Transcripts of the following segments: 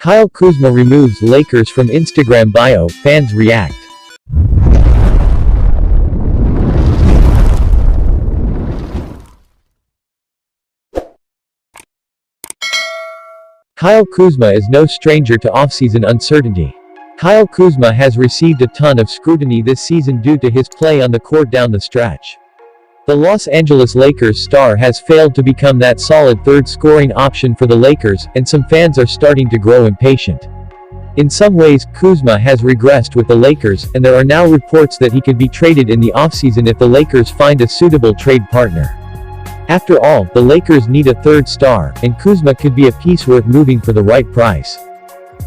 Kyle Kuzma removes Lakers from Instagram bio, fans react. Kyle Kuzma is no stranger to offseason uncertainty. Kyle Kuzma has received a ton of scrutiny this season due to his play on the court down the stretch. The Los Angeles Lakers star has failed to become that solid third scoring option for the Lakers, and some fans are starting to grow impatient. In some ways, Kuzma has regressed with the Lakers, and there are now reports that he could be traded in the offseason if the Lakers find a suitable trade partner. After all, the Lakers need a third star, and Kuzma could be a piece worth moving for the right price.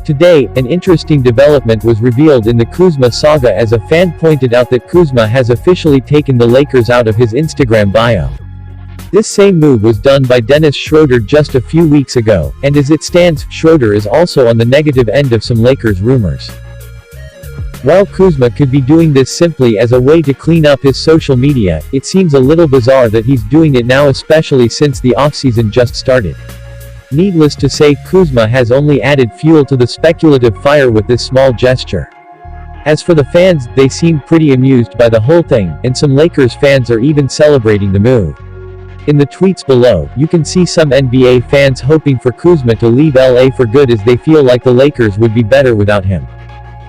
Today, an interesting development was revealed in the Kuzma saga as a fan pointed out that Kuzma has officially taken the Lakers out of his Instagram bio. This same move was done by Dennis Schroeder just a few weeks ago, and as it stands, Schroeder is also on the negative end of some Lakers rumors. While Kuzma could be doing this simply as a way to clean up his social media, it seems a little bizarre that he's doing it now, especially since the offseason just started. Needless to say, Kuzma has only added fuel to the speculative fire with this small gesture. As for the fans, they seem pretty amused by the whole thing, and some Lakers fans are even celebrating the move. In the tweets below, you can see some NBA fans hoping for Kuzma to leave LA for good as they feel like the Lakers would be better without him.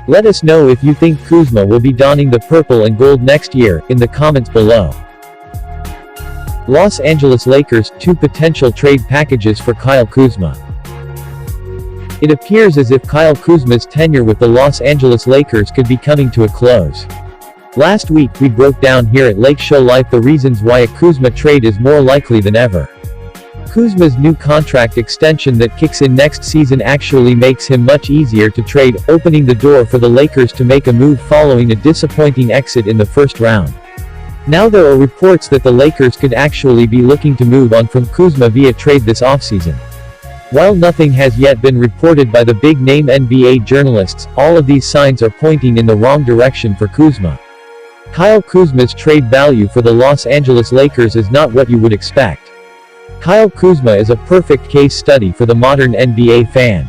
Let us know if you think Kuzma will be donning the purple and gold next year, in the comments below. Los Angeles Lakers, 2 potential trade packages for Kyle Kuzma. It appears as if Kyle Kuzma's tenure with the Los Angeles Lakers could be coming to a close. Last week we broke down here at Lake Show Life the reasons why a Kuzma trade is more likely than ever. Kuzma's new contract extension that kicks in next season actually makes him much easier to trade, opening the door for the Lakers to make a move following a disappointing exit in the first round. Now there are reports that the Lakers could actually be looking to move on from Kuzma via trade this offseason. While nothing has yet been reported by the big-name NBA journalists, all of these signs are pointing in the wrong direction for Kuzma. Kyle Kuzma's trade value for the Los Angeles Lakers is not what you would expect. Kyle Kuzma is a perfect case study for the modern NBA fan.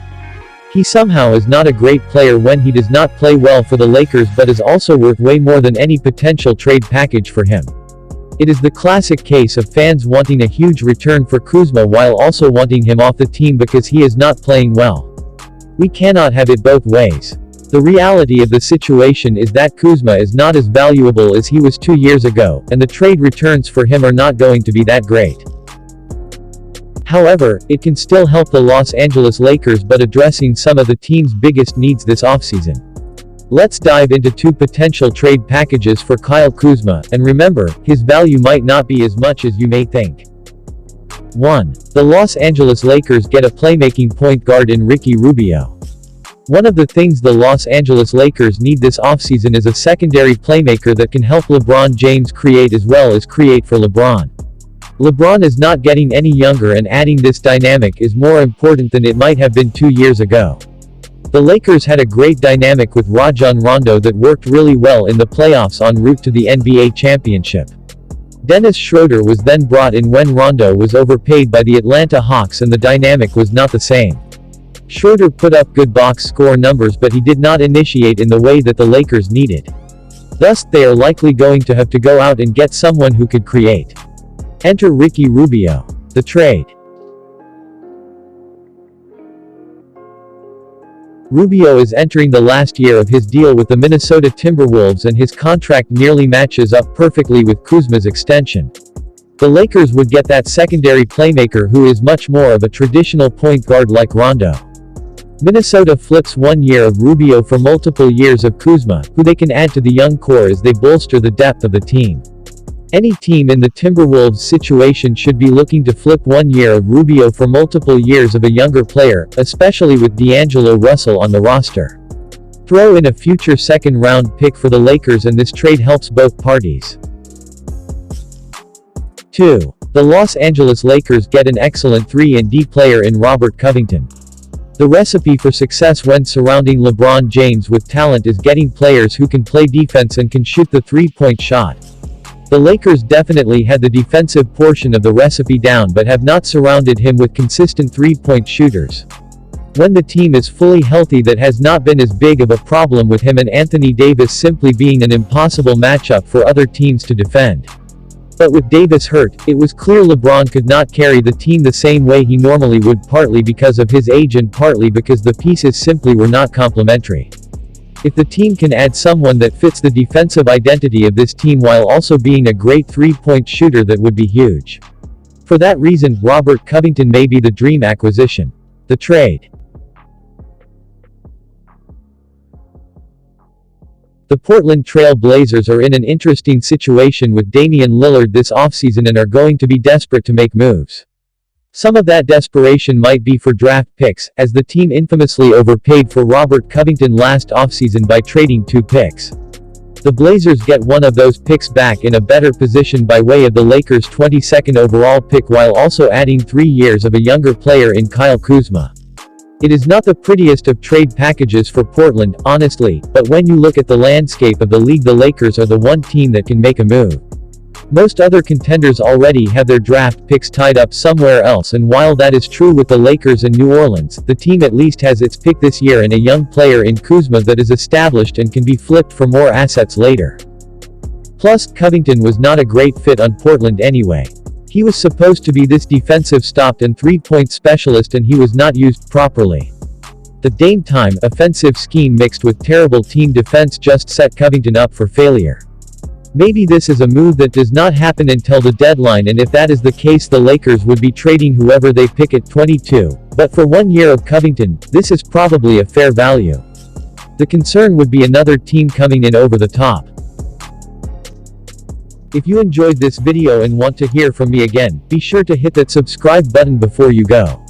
He somehow is not a great player when he does not play well for the Lakers, but is also worth way more than any potential trade package for him. It is the classic case of fans wanting a huge return for Kuzma while also wanting him off the team because he is not playing well. We cannot have it both ways. The reality of the situation is that Kuzma is not as valuable as he was 2 years ago, and the trade returns for him are not going to be that great. However, it can still help the Los Angeles Lakers by addressing some of the team's biggest needs this offseason. Let's dive into 2 potential trade packages for Kyle Kuzma, and remember, his value might not be as much as you may think. 1. The Los Angeles Lakers get a playmaking point guard in Ricky Rubio. One of the things the Los Angeles Lakers need this offseason is a secondary playmaker that can help LeBron James create as well as create for LeBron. LeBron is not getting any younger, and adding this dynamic is more important than it might have been 2 years ago. The Lakers had a great dynamic with Rajon Rondo that worked really well in the playoffs en route to the NBA championship. Dennis Schroeder was then brought in when Rondo was overpaid by the Atlanta Hawks, and the dynamic was not the same. Schroeder put up good box score numbers, but he did not initiate in the way that the Lakers needed. Thus, they are likely going to have to go out and get someone who could create. Enter Ricky Rubio. The trade. Rubio is entering the last year of his deal with the Minnesota Timberwolves, and his contract nearly matches up perfectly with Kuzma's extension. The Lakers would get that secondary playmaker who is much more of a traditional point guard like Rondo. Minnesota flips 1 year of Rubio for multiple years of Kuzma, who they can add to the young core as they bolster the depth of the team. Any team in the Timberwolves situation should be looking to flip 1 year of Rubio for multiple years of a younger player, especially with D'Angelo Russell on the roster. Throw in a future second-round pick for the Lakers and this trade helps both parties. 2. The Los Angeles Lakers get an excellent 3-and-D player in Robert Covington. The recipe for success when surrounding LeBron James with talent is getting players who can play defense and can shoot the three-point shot. The Lakers definitely had the defensive portion of the recipe down but have not surrounded him with consistent three-point shooters. When the team is fully healthy, that has not been as big of a problem with him and Anthony Davis simply being an impossible matchup for other teams to defend. But with Davis hurt, it was clear LeBron could not carry the team the same way he normally would, partly because of his age and partly because the pieces simply were not complementary. If the team can add someone that fits the defensive identity of this team while also being a great three-point shooter, that would be huge. For that reason, Robert Covington may be the dream acquisition. The trade. The Portland Trail Blazers are in an interesting situation with Damian Lillard this offseason and are going to be desperate to make moves. Some of that desperation might be for draft picks, as the team infamously overpaid for Robert Covington last offseason by trading 2 picks. The Blazers get one of those picks back in a better position by way of the Lakers' 22nd overall pick, while also adding 3 years of a younger player in Kyle Kuzma. It is not the prettiest of trade packages for Portland, honestly, but when you look at the landscape of the league, the Lakers are the one team that can make a move. Most other contenders already have their draft picks tied up somewhere else, and while that is true with the Lakers and New Orleans, the team at least has its pick this year and a young player in Kuzma that is established and can be flipped for more assets later. Plus, Covington was not a great fit on Portland anyway. He was supposed to be this defensive stop and three-point specialist, and he was not used properly. The Dame time offensive scheme mixed with terrible team defense just set Covington up for failure. Maybe this is a move that does not happen until the deadline, and if that is the case, the Lakers would be trading whoever they pick at 22. But for 1 year of Covington, this is probably a fair value. The concern would be another team coming in over the top. If you enjoyed this video and want to hear from me again, be sure to hit that subscribe button before you go.